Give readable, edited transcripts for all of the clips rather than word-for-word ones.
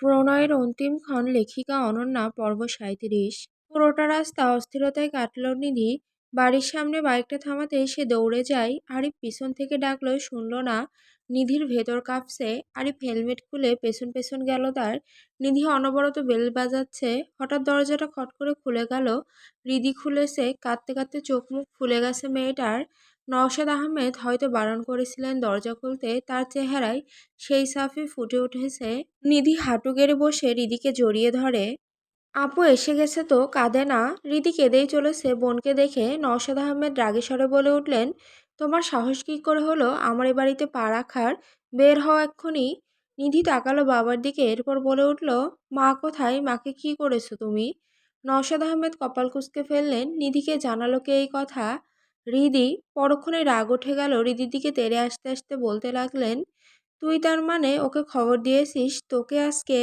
প্রণয়ের অন্তিম ক্ষণ লেখিকা অনন্যা পর্ব ৩৭। পুরোটা রাস্তা অস্থিরতায় কাটল নিধি। বাড়ির সামনে বাইকটা থামাতে সে দৌড়ে যায়। আরিফ পিছন থেকে ডাকলো, শুনল না। নিধির ভেতর কাঁপছে। আরিফ হেলমেট খুলে পেছন পেছন গেল তার। নিধি অনবরত বেল বাজাচ্ছে। হঠাৎ দরজাটা খট করে খুলে গেল। রিদি খুলেছে, কাঁদতে কাঁদতে চোখ মুখ ফুলে গেছে মেয়েটার। নওশাদ আহমেদ হয়তো বারণ করেছিলেন দরজা খুলতে, তার চেহারায় সেই সাফে ফুটে উঠেছে। নিধি হাঁটু গেড়ে বসে রিদিকে জড়িয়ে ধরে। আপু এসে গেছে তো, কাঁদে না। রিদি কেঁদেই চলেছে বোনকে দেখে। নওশাদ আহমেদ রাগে স্বরে বলে উঠলেন, তোমার সাহস কী করে হলো আমার এ বাড়িতে পা রাখার? বের হও এক্ষুনি। নিধি তাকালো বাবার দিকে, এরপর বলে উঠল, মা কোথায়? মাকে কি করেছো তুমি? নওশাদ আহমেদ কপাল কুঁচকে ফেললেন। নিধিকে জানালো কে এই কথা? রিদি। পরক্ষণে রাগ উঠে গেল রিদির দিকে তেড়ে আসতে আসতে বলতে লাগলেন, তুই তার মানে ওকে খবর দিয়েছিস তোকে আজকে?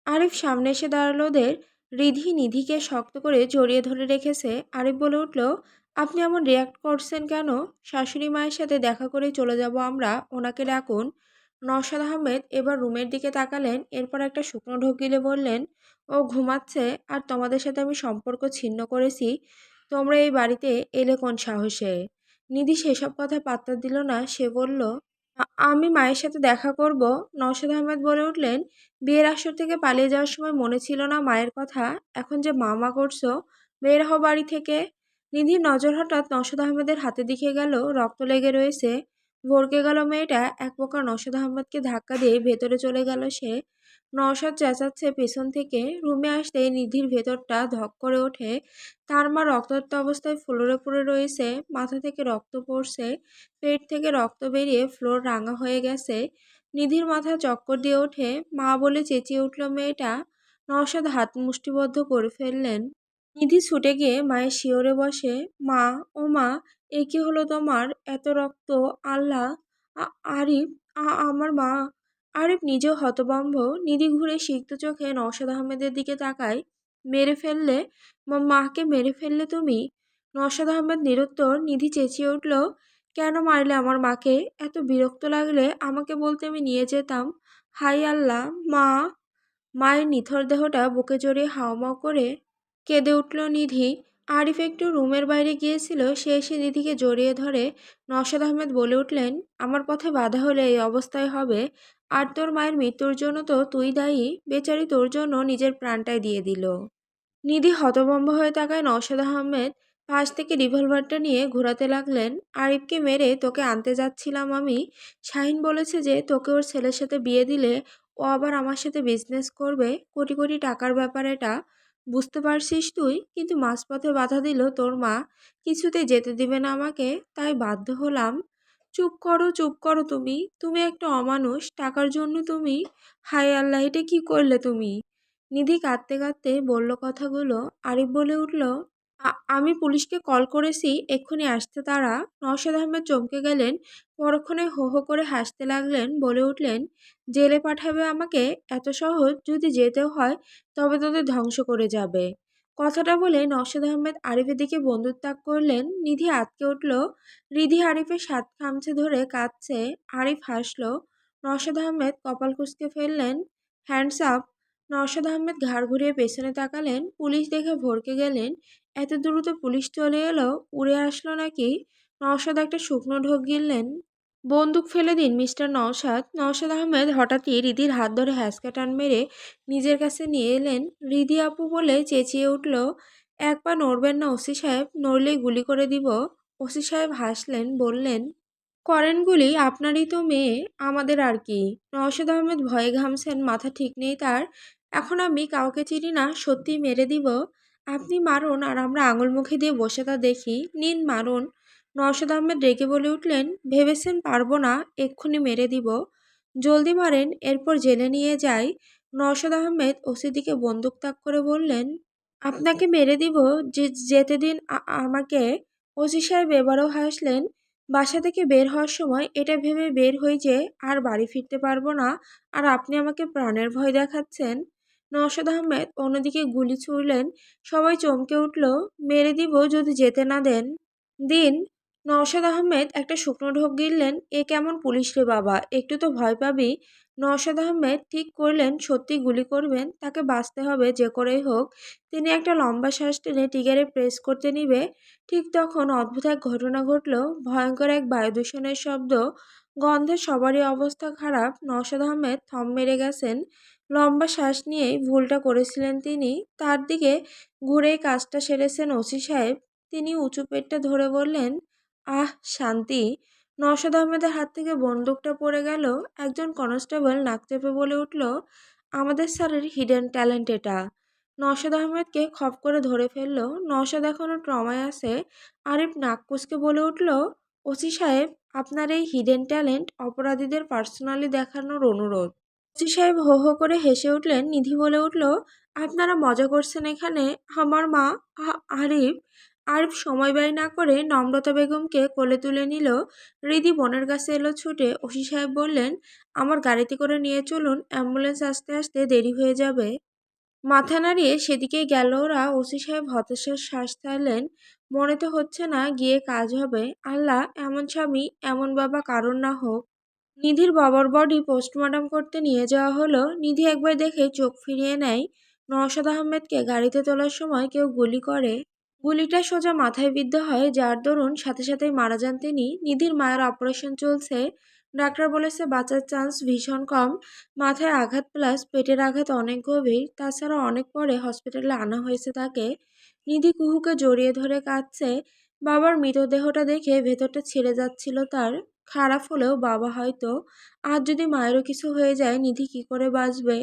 আরিফ সামনে এসে দাঁড়ালো ওদের। রিধি নিধিকে শক্ত করে জড়িয়ে ধরে রেখেছে। আরিফ বলে উঠল, আপনি এমন রিয়াক্ট করছেন কেন? শাশুড়ি মায়ের সাথে দেখা করে চলে যাব আমরা, ওনাকে ডাকুন। নওশাদ আহমেদ এবার রুমের দিকে তাকালেন, এরপর একটা শুকনো ঢোক গিলে বললেন, ও ঘুমাচ্ছে আর তোমাদের সাথে আমি সম্পর্ক ছিন্ন করেছি। তোমরা এই বাড়িতে এলে কোন সাহসে? নিধি সেসব কথা পাত্তা দিল না। সে বলল, আমি মায়ের সাথে দেখা করব। নওশাদ আহমেদ বলে উঠলেন, বিয়ের আসর থেকে পালিয়ে যাওয়ার সময় মনে ছিল না মায়ের কথা? এখন যে মা করছো, বের হও বাড়ি থেকে। নিধির নজর হঠাৎ নওশাদ আহমেদের হাতে দিকে গেল। রক্ত লেগে রয়েছে। ভড়কে গেল মেয়েটা। এক প্রকার নওশাদ আহমেদকে ধাক্কা দিয়ে ভেতরে চলে গেল সে। নওশাদ চেঁচাচ্ছে পেছন থেকে। রুমে আসতে নিধির ভেতরটা ধক করে ওঠে। তার মা রক্তাক্ত অবস্থায় ফ্লোরে পড়ে রয়েছে। মাথা থেকে রক্ত পড়ছে। পেট থেকে রক্ত বেরিয়ে ফ্লোর রাঙা হয়ে গেছে। নিধির মাথা চক্কর দিয়ে ওঠে। মা বলে চেঁচিয়ে উঠল মেয়েটা। নওশাদ হাত মুষ্টিবদ্ধ করে ফেললেন। নিধি ছুটে গিয়ে মায়ের শিওরে বসে। মা, ও মা, এ কি হলো তোমার? এত রক্ত! আল্লাহ! আরিফ, আমার মা! আরিফ নিজেও হতভম্ব। নিধি ঘুরে সিক্ত চোখে নওশাদ আহমেদের দিকে তাকায়। মেরে ফেললে? মাকে মেরে ফেললে তুমি? নওশাদ আহমেদ নিরুত্তর। নিধি চেঁচিয়ে উঠল, কেন মারলে আমার মাকে? এত বিরক্ত লাগলে আমাকে বলতে আমি নিয়ে যেতাম। হাই আল্লাহ! মা! মায়ের নিথর দেহটা বুকে জড়িয়ে হাউমাউ করে কেঁদে উঠল নিধি। আরিফ একটু রুমের বাইরে গিয়েছিল। সে এসে নিধিকে জড়িয়ে ধরে। নওশাদ আহমেদ বলে উঠলেন, আমার পথে বাধা হলে এই অবস্থায় হবে। আর তোর মায়ের মৃত্যুর জন্য তো তুই দায়ী। বেচারি তোর জন্য নিজের প্রাণটাই দিয়ে দিল। নিধি হতভম্ব হয়ে তাকায়। নওশাদ আহমেদ পাশ থেকে রিভলভারটা নিয়ে ঘোরাতে লাগলেন। আরিফকে মেরে তোকে আনতে যাচ্ছিলাম আমি। শাহিন বলেছে যে তোকে ওর ছেলের সাথে বিয়ে দিলে ও আবার আমার সাথে বিজনেস করবে। কোটি কোটি টাকার ব্যাপার এটা, বুঝতে পারছিস তুই? কিন্তু মাঝপথে বাধা দিল তোর মা। কিছুতেই যেতে দিবে না আমাকে, তাই বাধ্য হলাম। চুপ করো, চুপ করো। তুমি তুমি একটা অমানুষ। টাকার জন্য তুমি? হায় আল্লাহ, এটা কি করলে তুমি? নিধি কাঁদতে কাঁদতে বলল কথাগুলো। আরিফ বলে উঠল, আমি পুলিশকে কল করেছি, এক্ষুনি আসতে তারা। নওশাদ আহমেদ চমকে গেলেন। পরক্ষণে হো হো করে হাসতে লাগলেন। বলে উঠলেন, জেলে পাঠাবে আমাকে? এত সহজ? যদি যেতেও হয় তবে তোদের ধ্বংস করে যাবে। কথাটা বলে নওশাদ আহমেদ আরিফের দিকে বন্দুক তাক করলেন। নিধি আঁতকে উঠল। রিধি আরিফের সাত খামচে ধরে কাঁদছে। আরিফ হাসল। নওশাদ আহমেদ কপাল কুঁচকে ফেললেন। Hands up. নওশাদ আহমেদ ঘাড় ঘুরিয়ে পেছনে তাকালেন। পুলিশ দেখে ভড়কে গেলেন। এত দ্রুত পুলিশ চলে এলো? উড়ে আসলো নাকি? নওশাদ একটা শুকনো ঢোক গিললেন। বন্দুক ফেলে দিন মিস্টার নওশাদ। নওশাদ আহমেদ হঠাৎই রিদির হাত ধরে হ্যাঁচকা টান মেরে নিজের কাছে নিয়ে এলেন। রিদি আপু বলে চেঁচিয়ে উঠল, এক পা নড়বেন না ওসি সাহেব, নড়লেই গুলি করে দিব। ওসি সাহেব হাসলেন, বললেন, করেন গুলি, আপনারই তো মেয়ে, আমাদের আর কি? নওশাদ আহমেদ ভয়ে ঘামছেন, মাথা ঠিক নেই তার। এখন আমি কাউকে চিনি না, সত্যিই মেরে দিব। আপনি মারুন আর আমরা আঙুল মুখে দিয়ে বসে তা দেখি। নিন মারুন। নওশাদ আহমেদ রেগে বলে উঠলেন, ভেবেছেন পারবো না? এক্ষুনি মেরে দিব। জলদি মারেন, এরপর জেলে নিয়ে যাই। নওশাদ আহমেদ ওসির দিকে বন্দুক তাক করে বললেন, আপনাকে মেরে দিব, যেতে দিন আমাকে। ওসি সাহেব এবারও হাসলেন। বাসা থেকে বের হওয়ার সময় এটা ভেবে বের হই যে আর বাড়ি ফিরতে পারবো না, আর আপনি আমাকে প্রাণের ভয় দেখাচ্ছেন। নওশাদ আহমেদ অন্যদিকে গুলি ছুড়লেন। সবাই চমকে উঠল। মেরে দিব যদি যেতে না দেন। দিন। নওশাদ আহমেদ একটা শুকনো ঢোক গিললেন। এ কেমন পুলিশ রে বাবা, একটু তো ভয় পাবি। নওশাদ আহমেদ ঠিক করলেন সত্যি গুলি করবেন, তাকে বাঁচতে হবে যে করেই হোক। তিনি একটা লম্বা শ্বাস টেনে টিগারে প্রেস করতে নিবে, ঠিক তখন অদ্ভুত এক ঘটনা ঘটল। ভয়ঙ্কর এক বায়ু দূষণের শব্দ, গন্ধে সবারই অবস্থা খারাপ। নওশাদ আহমেদ থম মেরে গেছেন। লম্বা শ্বাস নিয়েই ভুলটা করেছিলেন তিনি। তার দিকে ঘুরেই কাজটা সেরেছেন ওসি সাহেব। তিনি উঁচু পেটটা ধরে বললেন, আহ শান্তি। নওশাদ আহমেদের হাত থেকে বন্দুকটা পড়ে গেল। একজন কনস্টেবল নাক চেপে বলে উঠল, আমাদের স্যারের হিডেন ট্যালেন্ট এটা। নওশাদ আহমেদকে খপ করে ধরে ফেলল। নওশাদ এখনও ট্রমায় আছে। আরিফ নাক কুচকে বলে উঠল, ওসি সাহেব, আপনার এই হিডেন ট্যালেন্ট অপরাধীদের পার্সোনালি দেখানোর অনুরোধ। ওসি সাহেব হো হো করে হেসে উঠলেন। নিধি বলে উঠল, আপনারা মজা করছেন এখানে। আমার মা। আরিফ। আরিফ সময় ব্যয় না করে নম্রতা বেগমকে কোলে তুলে নিল। রিদি বোনের কাছে এলো ছুটে। ওসি সাহেব বললেন, আমার গাড়িতে করে নিয়ে চলুন, অ্যাম্বুলেন্স আসতে আসতে দেরি হয়ে যাবে। মাথা নাড়িয়ে সেদিকেই গেল ওরা। ওসি সাহেব হতাশার শ্বাস ছাড়লেন। মনে তো হচ্ছে না গিয়ে কাজ হবে। আল্লাহ, এমন স্বামী এমন বাবা কারণ না হোক। নিধির বাবার বডি পোস্টমর্টম করতে নিয়ে যাওয়া হলো। নিধি একবার দেখে চোখ ফিরিয়ে নেয়। নওশাদ আহমেদকে গাড়িতে তোলার সময় কেউ গুলি করে। গুলিটা সোজা মাথায় বিদ্ধ হয়, যার দরুন সাথে সাথেই মারা যান তিনি। নিধির মায়ের অপারেশন চলছে। ডাক্তার বলেছে বাঁচার চান্স ভীষণ কম। মাথায় আঘাত প্লাস পেটের আঘাত অনেক গভীর। তাছাড়া অনেক পরে হসপিটালে আনা হয়েছে তাকে। নিধি কুহুকে জড়িয়ে ধরে কাঁদছে। বাবার মৃতদেহটা দেখে ভেতরটা ছেড়ে যাচ্ছিল তার। খারাপ হলেও বাবা হয়তো। আর যদি মায়েরও কিছু হয়ে যায়, নিধি কি করে বাঁচবে?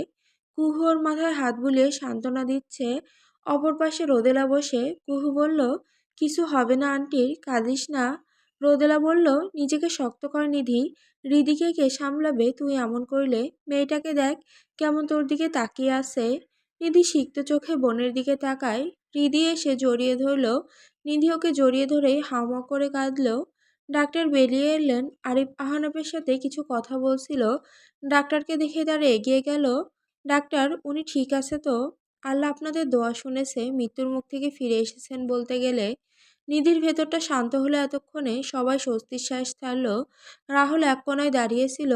কুহু ওর মাথায় হাত বুলিয়ে সান্ত্বনা দিচ্ছে। অপর পাশে রোদেলা বসে। কুহু বলল, কিছু হবে না আন্টির, কাঁদিস না। রোদেলা বলল, নিজেকে শক্ত কর নিধি। রিদিকে কে সামলাবে তুই এমন করলে? মেয়েটাকে দেখ কেমন তোর দিকে তাকিয়ে আছে। নিধি সিক্ত চোখে বোনের দিকে তাকায়। রিদি এসে জড়িয়ে ধরল। নিধি ওকে জড়িয়ে ধরেই হাওয়া করে কাঁদল। ডাক্তার বেরিয়ে এলেন। আরিফ আহনাফের সাথে কিছু কথা বলছিল। ডাক্তারকে দেখে তারা এগিয়ে গেল। ডাক্তার, উনি ঠিক আছে তো? আল্লাহ আপনাদের দোয়া শুনেছে, মৃত্যুর মুখ থেকে ফিরে এসেছেন বলতে গেলে। নিধির ভেতরটা শান্ত হলো এতক্ষণে। সবাই স্বস্তির শ্বাস ছাড়ল। রাহুল এক কোনায় দাঁড়িয়েছিল।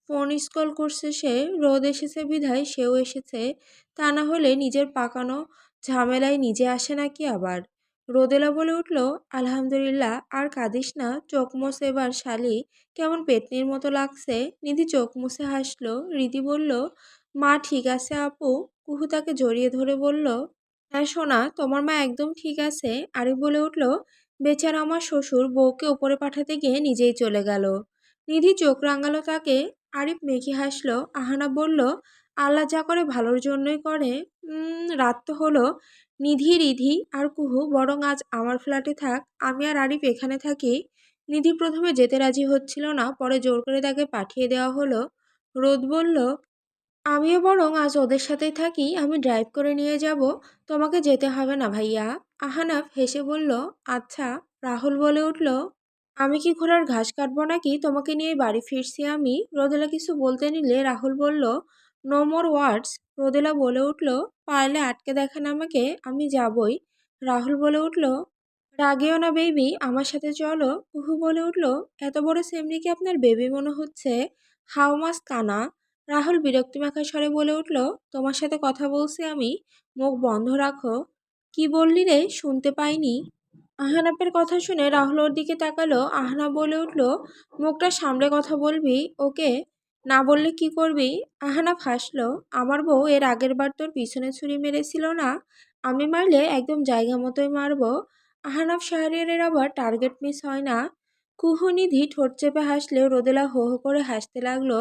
ফোন স্কল করছে সে। রোদ এসেছে বিধায় সেও এসেছে। তা না হলে নিজের পাকানো ঝামেলায় নিজে আসে নাকি আবার। রোদেলা বলে উঠল, আলহামদুলিল্লাহ, আর কাঁদিস না, চোখ মোছ এবার শালি, কেমন পেতনির মতো লাগছে। নিধি চোখ মুছে হাসলো। রীতি বলল, মা ঠিক আছে আপু। কুহু তাকে জড়িয়ে ধরে বলল, হ্যাঁ সোনা, তোমার মা একদম ঠিক আছে। আরিফ বলে উঠল, বেচারা আমার শ্বশুর বউকে উপরে পাঠাতে গিয়ে নিজেই চলে গেল। নিধি চোখ রাঙালো তাকে। আরিফ মেখে হাসলো। আহানা বলল, আল্লাহ যা করে ভালোর জন্যই করে। রাত তো হলো। নিধি, রিধি আর কুহু বরং আজ আমার ফ্ল্যাটে থাক, আমি আর আরিফ এখানে থাকি। নিধি প্রথমে যেতে রাজি হচ্ছিল না, পরে জোর করে তাকে পাঠিয়ে দেওয়া হলো। রোদ বলল, আমিও বরং আজ ওদের সাথেই থাকি, আমি ড্রাইভ করে নিয়ে যাব, তোমাকে যেতে হবে না ভাইয়া। আহানাফ হেসে বলল, আচ্ছা। রাহুল বলে উঠল, আমি কি ঘোড়ার ঘাস কাটবো নাকি, তোমাকে নিয়ে বাড়ি ফিরছি আমি। রোদেলা কিছু বলতে নিলে রাহুল বলল, নো মোর ওয়ার্ডস। রোদেলা বলে উঠল, পারলে আটকে দেখেন আমাকে, আমি যাবই। রাহুল বলে উঠল, রাগেও না বেবি, আমার সাথে চলো। কুহু বলে উঠল, এত বড় সেমরিকে আপনার বেবি মনে হচ্ছে, হাউ মাস কানা। রাহুল বিরক্তিমাখা স্বরে বলে উঠল, তোমার সাথে কথা বলছি আমি, মুখ বন্ধ রাখো। কি বললি রে, শুনতে পাইনি। আহনাফের কথা শুনে রাহুল ওর দিকে তাকালো। আহনাফ বলে উঠল, মুখটা সামলে কথা বলবি ওকে, না বললে কি করবি? আহনাফ হাসলো। আমার বউ এর আগের বার তোর পিছনে ছুরি মেরেছিল না, আমি মারলে একদম জায়গা মতোই মারবো। আহনাফ শাহরিয়ারের আবার টার্গেট মিস হয় না। কুহু নিধি ঠোঁট চেপে হাসলেও রোদেলা হো হো করে হাসতে লাগলো।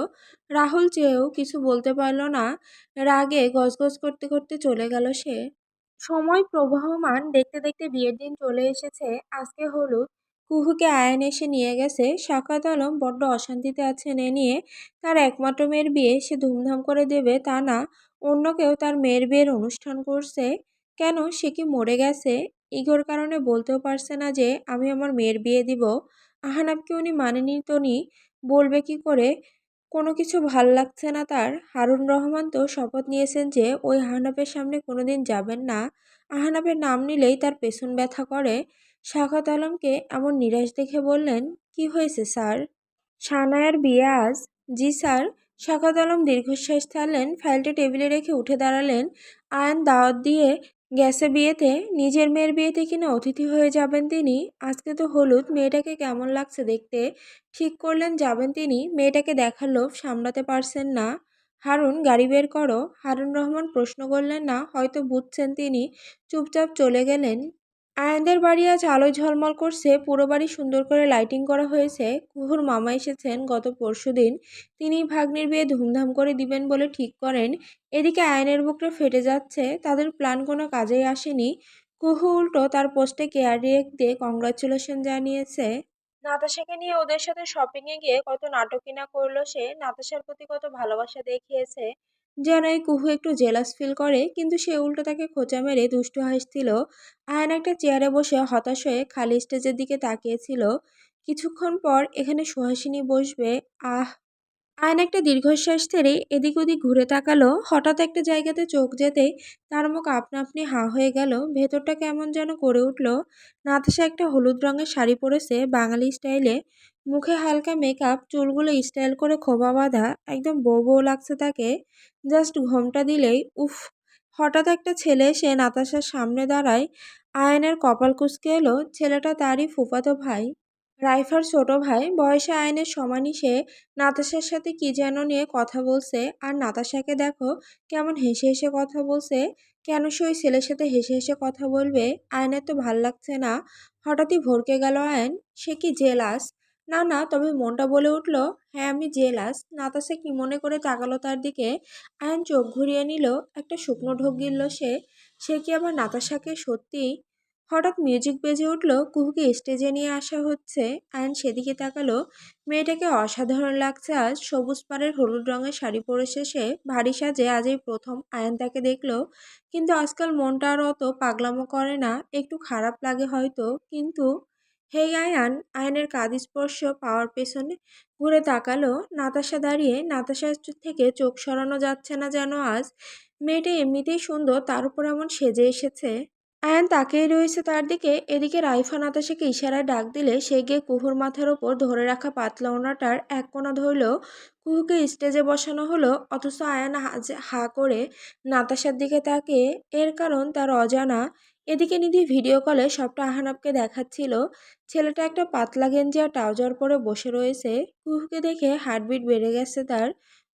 রাহুল চেয়েও কিছু বলতে পারল না। রাগে গজগজ করতে করতে চলে গেল সে। সময় প্রবাহমান দেখতে দেখতে বিয়ের দিন চলে এসেছে। আজকে হলুদ। কুহুকে আয়ান এসে নিয়ে গেছে। সাকাত আলম বড্ড অশান্তিতে আছেন এ নিয়ে। তার একমাত্র মেয়ের বিয়ে সে ধুমধাম করে দেবে তা না, অন্য কেউ তার মেয়ের বিয়ের অনুষ্ঠান করছে। কেন, সে কি মরে গেছে? ইগোর কারণে বলতেও পারছে না যে আমি আমার মেয়ের বিয়ে দিব। আহানাবকে উনি মানেনি তো নি, বলবে কি করে? কোনো কিছু ভাল লাগছে না তার। হারুন রহমান তো শপথ নিয়েছেন যে ওই আহনাফের সামনে কোনোদিন যাবেন না। আহনাফের নাম নিলেই তার পেছন ব্যথা করে। শাখাত আলমকে এমন নিরাশ দেখে বললেন, কি হয়েছে স্যার? সানায়ার বিয়ে আজ? জি স্যার। শাখাত আলম দীর্ঘশ্বাস ছাড়লেন, ফাইলটা টেবিলে রেখে উঠে দাঁড়ালেন। আয়ান দাওয়াত দিয়ে গেছে বিয়েতে, নিজের মেয়ের বিয়েতে কিনা অতিথি হয়ে যাবেন তিনি। আজকে তো হলুদ, মেয়েটাকে কেমন লাগছে দেখতে ঠিক করলেন যাবেন তিনি। মেয়েটাকে দেখার লোভ সামলাতে পারছেন না। হারুন, গাড়ি বের করো। হারুন রহমান প্রশ্ন করলেন না, হয়তো বুঝছেন তিনি। চুপচাপ চলে গেলেন। আয়ানদের বাড়ি আজ আলোয় ঝলমল করছে, পুরো বাড়ি সুন্দর করে লাইটিং করা হয়েছে। কুহুর মামা এসেছেন গত পরশুদিন। তিনি ভাগ্নির বিয়ে ধুমধাম করে দিবেন বলে ঠিক করেন। এদিকে আয়ানের বুকটা ফেটে যাচ্ছে, তাদের প্ল্যান কোনো কাজেই আসেনি। কুহু উল্টো তার পোস্টে কেয়ার রিয়েক্ট দিয়ে কংগ্রাচুলেশন জানিয়েছে। নাতাশাকে নিয়ে ওদের সাথে শপিং এ গিয়ে কত নাটকই না করলো সে, নাতাশার প্রতি কত ভালোবাসা দেখিয়েছে। যেন এই কুহু একটু জেলাস ফিল করে, কিন্তু সে উল্টো তাকে খোঁচা মেরে দুষ্টু হাসছিল। আয়ন একটা চেয়ারে বসে হতাশ হয়ে খালি স্টেজের দিকে তাকিয়েছিল। কিছুক্ষণ পর এখানে সুহাসিনী বসবে। আহ! আয়ন একটা দীর্ঘশ্বাস ছেড়ে এদিক ওদিক ঘুরে তাকালো। হঠাৎ একটা জায়গাতে চোখ যেতেই তার মুখ আপনা আপনি হাঁ হয়ে গেল। ভেতরটা কেমন যেন করে উঠল। নাতাশা একটা হলুদ রঙের শাড়ি পরেছে বাঙালি স্টাইলে। মুখে হালকা মেকআপ, চুলগুলো স্টাইল করে খোঁপা বাঁধা, একদম বউ বউ লাগছে তাকে। জাস্ট ঘোমটা দিলেই উফ! হঠাৎ একটা ছেলে এসে নাতাশার সামনে দাঁড়ায়। আয়নের কপাল কুঁচকে এলো। ছেলেটা তারই ফুফাতো ভাই, রাইফার ছোট ভাই। বয়সে আয়নের সমানই সে। নাতাশার সাথে কি যেন নিয়ে কথা বলছে, আর নাতাশাকে দেখো কেমন হেসে হেসে কথা বলছে। কেন সে ওই ছেলের সাথে হেসে হেসে কথা বলবে? আয়নের তো ভাল লাগছে না। হঠাৎই ভড়কে গেল আয়ন। সে কি জেলাস? না না, তবে মনটা বলে উঠল, হ্যাঁ আমি জেলাস। নাতাশা কি মনে করে তাকালো তার দিকে। আয়ন চোখ ঘুরিয়ে নিল। একটা শুকনো ঢোক গিলল সে। সে কি আবার নাতাশাকে সত্যি? হঠাৎ মিউজিক বেজে উঠল। কুহুকে স্টেজে নিয়ে আসা হচ্ছে। আয়ন সেদিকে তাকালো। মেয়েটাকে অসাধারণ লাগছে আজ। সবুজ পাড়ের হলুদ রঙের শাড়ি পরেছে সে, ভারী সাজে। আজ এই প্রথম আয়ন তাকে দেখলো। কিন্তু আজকাল মনটা আর অত পাগলামো করে না। একটু খারাপ লাগে হয়তো, কিন্তু হেই আয়ান! আয়নের কাঁধ স্পর্শ পাওয়ার পেছনে ঘুরে তাকালো। নাতাশা দাঁড়িয়ে। নাতাশার থেকে চোখ সরানো যাচ্ছে না যেন আজ। মেয়েটা এমনিতেই সুন্দর, তার উপর এমন সেজে এসেছে। আয়ান তাকিয়ে রয়েছে তার দিকে। এদিকে রাইফা নাতাশাকে ইশারায় ডাক দিলে সে গিয়ে কুহুর মাথার ওপর ধরে রাখা পাতলা ওড়নাটার এক কোণা ধরল। কুহুকে স্টেজে বসানো হলো, অথচ আয়ান হা করে নাতাশার দিকে তাকিয়ে। এর কারণ তার অজানা। এদিকে নিধি ভিডিও কলে সবটা আহানাবকে দেখাচ্ছিল। ছেলেটা একটা পাতলা গেঞ্জি আর ট্রাউজার পরে বসে রয়েছে। কুহুকে দেখে হার্টবিট বেড়ে গেছে তার।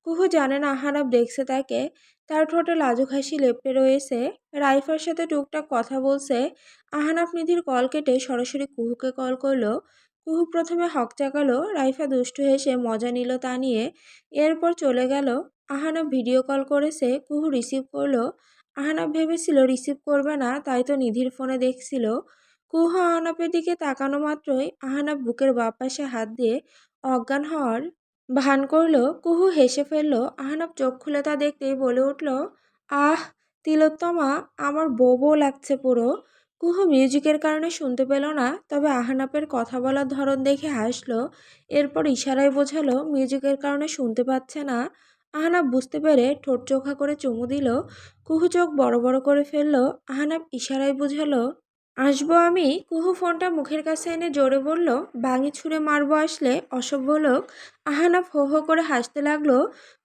কুহু জানে না আহানাব দেখছে তাকে। তার ঠোঁটে লাজুক হাসি লেপ্টে রয়েছে। রাইফার সাথে টুকটাক কথা বলছে। আহানাফ নিধির কল কেটে সরাসরি কুহুকে কল করলো। কুহু প্রথমে হকচাকালো। রাইফা দুষ্টু হেসে মজা নিল তা নিয়ে। এরপর চলে গেল। আহানাফ ভিডিও কল করেছে, কুহু রিসিভ করলো। আহানাফ ভেবেছিল রিসিভ করবে না, তাই তো নিধির ফোনে দেখছিল। কুহু আহানাফের দিকে তাকানো মাত্রই আহানাফ বুকের বাঁ পাশে হাত দিয়ে অজ্ঞান হওয়ার ভান করলো। কুহু হেসে ফেলল। আহানাফ চোখ খুলে তা দেখতেই বলে উঠল, আহ তিলোত্তমা, আমার বউ বউ লাগছে পুরো। কুহু মিউজিকের কারণে শুনতে পেল না, তবে আহানাপের কথা বলার ধরন দেখে হাসলো। এরপর ইশারায় বোঝালো মিউজিকের কারণে শুনতে পাচ্ছে না। আহানাপ বুঝতে পেরে ঠোঁট চোখা করে চুমু দিল। কুহু চোখ বড় বড় করে ফেলল। আহানাপ ইশারায় বোঝালো আসবো আমি। কুহু ফোনটা মুখের কাছে এনে জোরে বলল, ভাঙি ছুঁড়ে মারবো আসলে, অসভ্য লোক। আহানাপ হো হো করে হাসতে লাগলো।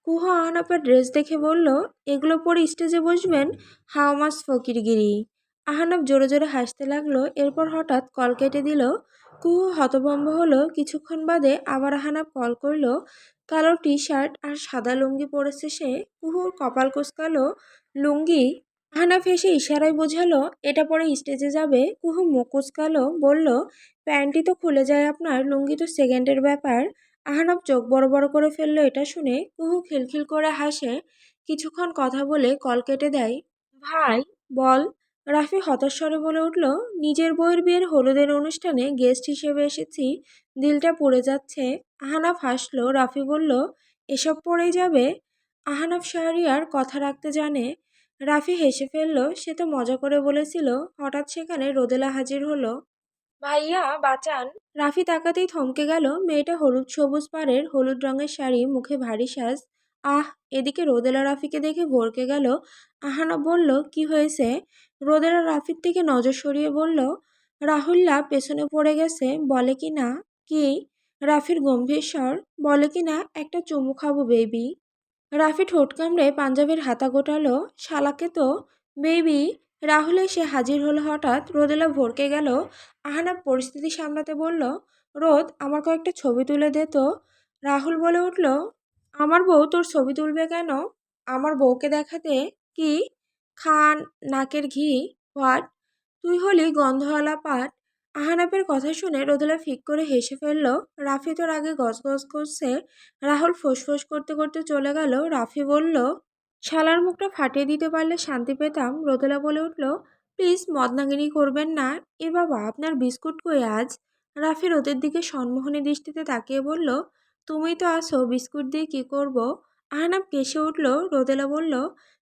কুহু আহানাপের ড্রেস দেখে বলল, এগুলো পরে স্টেজে বসবেন? How much ফকিরগিরি। আহানাপ জোরে জোরে হাসতে লাগলো। এরপর হঠাৎ কল কেটে দিল। কুহু হতভম্ব হলো। কিছুক্ষণ বাদে আবার আহানাপ কল করলো। কালো টি শার্ট আর সাদা লুঙ্গি পরেছে সে। কুহুর কপাল কুঁচকালো। লুঙ্গি? আহনাফ হেসে ইশারায় বোঝালো এটা পরে স্টেজে যাবে। কুহু মুখ কুঁচকালো, বলল, প্যান্টই তো খুলে যায় আপনার, লুঙ্গি তো সেকেন্ডের ব্যাপার। আহনাফ চোখ বড় বড় করে ফেললো এটা শুনে। কুহু খিলখিল করে হাসে। কিছুক্ষণ কথা বলে কল কেটে দেয়। ভাই, বল। রাফি হতাশ স্বরে বলে উঠল, নিজের বউয়ের বিয়ের হলুদের অনুষ্ঠানে গেস্ট হিসেবে এসেছি, দিলটা পুড়ে যাচ্ছে। আহনাফ হাসলো। রাফি বলল, এসব পড়েই যাবে? আহনাফ শাহরিয়ার কথা রাখতে জানে। রাফি হেসে ফেলল। সে তো মজা করে বলেছিল। হঠাৎ সেখানে রোদেলা হাজির হলো। ভাইয়া বাঁচান! রাফি তাকাতেই থমকে গেল। মেয়েটা হলুদ সবুজ পাড়ের হলুদ রঙের শাড়ি, মুখে ভারী সাজ। আহ! এদিকে রোদেলা রাফিকে দেখে ভড়কে গেল। আহানা বলল, কি হয়েছে? রোদেলা রাফির থেকে নজর সরিয়ে বলল, রাহুল্লা পেছনে পড়ে গেছে, বলে কি না কি? রাফির গম্ভীর স্বর, বলে কি না একটা চুমু খাবো বেবি। রাফি ঠোঁট কামড়ে পাঞ্জাবির হাতা গোটালো, শালাকে তো। বেবি। রাহুল এসে হাজির হলো হঠাৎ। রোদেলা ভড়কে গেল। আহনাব পরিস্থিতি সামলাতে বলল, রোদ আমার কয়েকটা ছবি তুলে দে তো। রাহুল বলে উঠল, আমার বউ তোর ছবি তুলবে কেন? আমার বউকে দেখাতে? কি? খান নাকের ঘি? হোয়াট? তুই হলি গন্ধওয়ালা পাট। আহানাপের কথা শুনে রোদেলা ফিক করে হেসে ফেলল। রাফি তোর আগে গজগজ করছে। রাহুল ফোঁস করতে করতে চলে গেল। রাফি বলল, শালার মুখটা ফাটিয়ে দিতে পারলে শান্তি পেতাম। রোদেলা বলে উঠল, প্লিজ মদনাগিরি করবেন না। এ বাবা, আপনার বিস্কুট কই আজ? রাফি রোদের দিকে সম্মোহনী দৃষ্টিতে তাকিয়ে বলল, তুমিই তো আসো, বিস্কুট দিয়ে কি করব? আহনাব কেসে উঠল। রোদেলা বলল,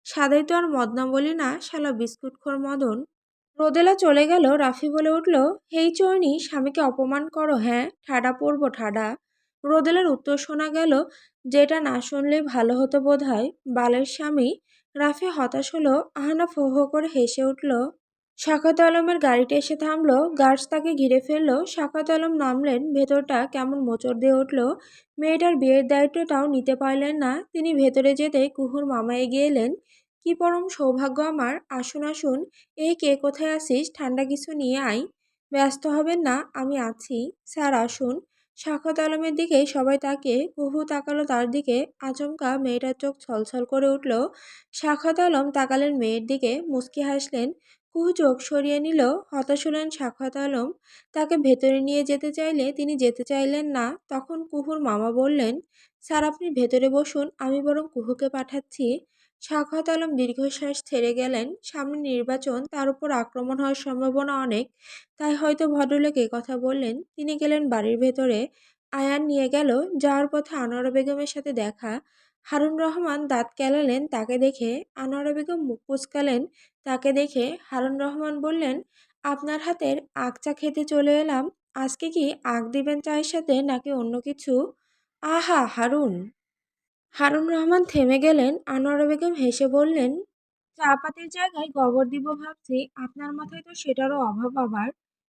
সাদাই তো আর মদনা বলি না, শালা বিস্কুটখোর মদন। রোদেলা চলে গেল। রাফি বলে উঠল, হেই চৈনি, স্বামীকে অপমান করো? হ্যাঁ, ঠাডা পড়বো ঠাডা। রোদেলার উত্তর শোনা গেল, যেটা না শুনলেই ভালো হতো বোধহয়, বালের স্বামী। রাফি হতাশ হলো। আহনা ফো ফো করে হেসে উঠল। শাখাত আলমের গাড়িটা এসে থামলো। গার্ডস তাকে ঘিরে ফেললো। শাখাত আলম নামলেন। ভেতরটা কেমন মোচড় দিয়ে উঠল। মেয়েটার বিয়ের দায়িত্বটাও নিতে পারলেন না। তিনি ভেতরে যেতে কুহুর মামা এগিয়ে এলেন। কি পরম সৌভাগ্য আমার। আসুন আসুন। এই কে, কোথায় আছিস? ঠান্ডা কিছু নিয়ে আয়। ব্যস্ত হবেন না, আমি আছি। স্যার আসুন। শাখাত আলমের দিকে সবাই তাকিয়ে কুহু তাকালো তার দিকে। আচমকা মেয়েটার চোখ ছলছল করে উঠল। শাখাত আলম তাকালেন মেয়ের দিকে, মুচকি হাসলেন। কুহু চোখ সরিয়ে নিল। হতাশ হলেন শাখাত আলম। তাকে ভেতরে নিয়ে যেতে চাইলে তিনি যেতে চাইলেন না। তখন কুহুর মামা বললেন, স্যার আপনি ভেতরে বসুন, আমি বরং কুহুকে পাঠাচ্ছি। শাখাত আলম দীর্ঘশ্বাস ছেড়ে গেলেন। সামনে নির্বাচন, তার উপর আক্রমণ হওয়ার সম্ভাবনা অনেক। তাই হয়তো ভদ্রলোক কথা বললেন। তিনি গেলেন বাড়ির ভেতরে। আয়ান নিয়ে গেল। যাওয়ার পথে আনোয়ারা বেগমের সাথে দেখা। হারুন রহমান দাঁত কেলালেন তাকে দেখে। আনোয়ারা বেগম মুখ কুঁচকালেন তাকে দেখে। হারুন রহমান বললেন, আপনার হাতের আখ চা খেতে চলে এলাম। আজকে কি আখ দিবেন চায়ের সাথে, নাকি অন্য কিছু? আহা হারুন। হারুন রহমান থেমে গেলেন। আনোয়ারা বেগম হেসে বললেন, চা পাতির জায়গায় গোবর দিব ভাবছি, আপনার মাথায় তো সেটারও অভাব আবার।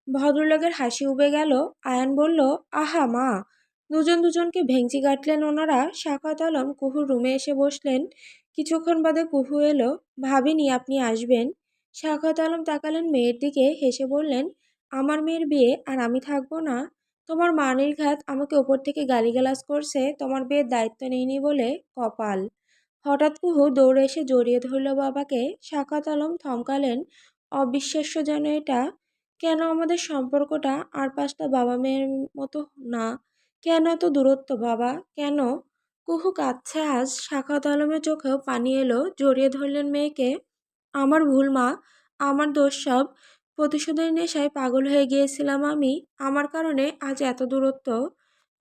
ভদ্রলোকের হাসি উবে গেল। আয়ান বলল, আহা মা। দুজন দুজনকে ভেঙচি কাটলেন ওনারা। শাখাত আলম কুহুর রুমে এসে বসলেন। কিছুক্ষণ বাদে কুহু এলো। ভাবিনি আপনি আসবেন। শাখাত আলম তাকালেন মেয়ের দিকে, হেসে বললেন, আমার মেয়ের বিয়ে আর আমি থাকবো না? তোমার মা নির্ঘাত আমাকে ওপর থেকে গালিগালাজ করছে, তোমার বিয়ের দায়িত্ব নেইনি বলে। কপাল। হঠাৎ কুহু দৌড়ে এসে জড়িয়ে ধরল বাবাকে। শাখাত আলম থমকালেন। অবিশ্বাস্য যেন এটা। কেন আমাদের সম্পর্কটা আর পাঁচটা বাবা মেয়ের মতো না? কেন এত দূরত্ব বাবা, কেন? কুহু কাঁদছে আজ। শাখাত আলমের চোখেও পানি এলো। জড়িয়ে ধরলেন মেয়েকে। আমার ভুল মা, আমার দোষ সব। প্রতিশোধের নেশায় পাগল হয়ে গিয়েছিলাম আমি। আমার কারণে আজ এত দূরত্ব।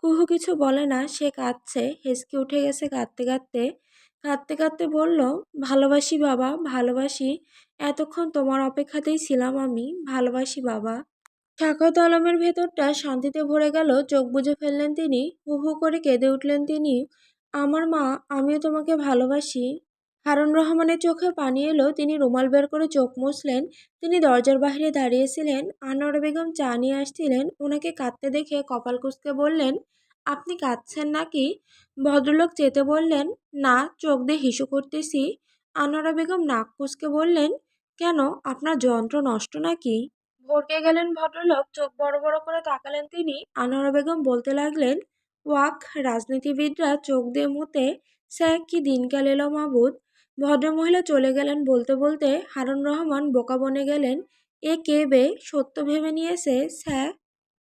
কুহু কিছু বলে না, সে কাঁদছে। হেসকে উঠে গেছে কাঁদতে কাঁদতে। কাঁদতে কাঁদতে বলল, ভালোবাসি বাবা, ভালোবাসি। এতক্ষণ তোমার অপেক্ষাতেই ছিলাম আমি। ভালোবাসি বাবা। শাখাত আলমের ভেতরটা শান্তিতে ভরে গেল। চোখ বুজে ফেললেন তিনি। হু হু করে কেঁদে উঠলেন তিনি। আমার মা, আমিও তোমাকে ভালোবাসি। হারুন রহমানের চোখে পানি এলো। তিনি রুমাল বের করে চোখ মুছলেন। তিনি দরজার বাইরে দাঁড়িয়েছিলেন। আনোয়ারা বেগম চা নিয়ে আসছিলেন। ওনাকে কাঁদতে দেখে কপাল কুঁচকে বললেন, আপনি কাঁদছেন নাকি? ভদ্রলোক চেতে বললেন, না, চোখ দিয়ে হিসু করতেছি। আনোয়ারা বেগম নাক কুঁচকে বললেন, কেন, আপনার যন্ত্র নষ্ট নাকি? ভড়কে গেলেন ভদ্রলোক। চোখ বড় বড় করে তাকালেন তিনি। আনোয়ারা বেগম বলতে লাগলেন, ওয়াক, রাজনীতিবিদরা চোখ দিয়ে মুতে। স্যার কি দিনকাল এলো মাবুদ। ভদ্রমহিলা চলে গেলেন। বলতে বলতে হারুন রহমান বোকা বনে গেলেন। এ কে বে, সত্য ভেবে নিয়েছে স্যার।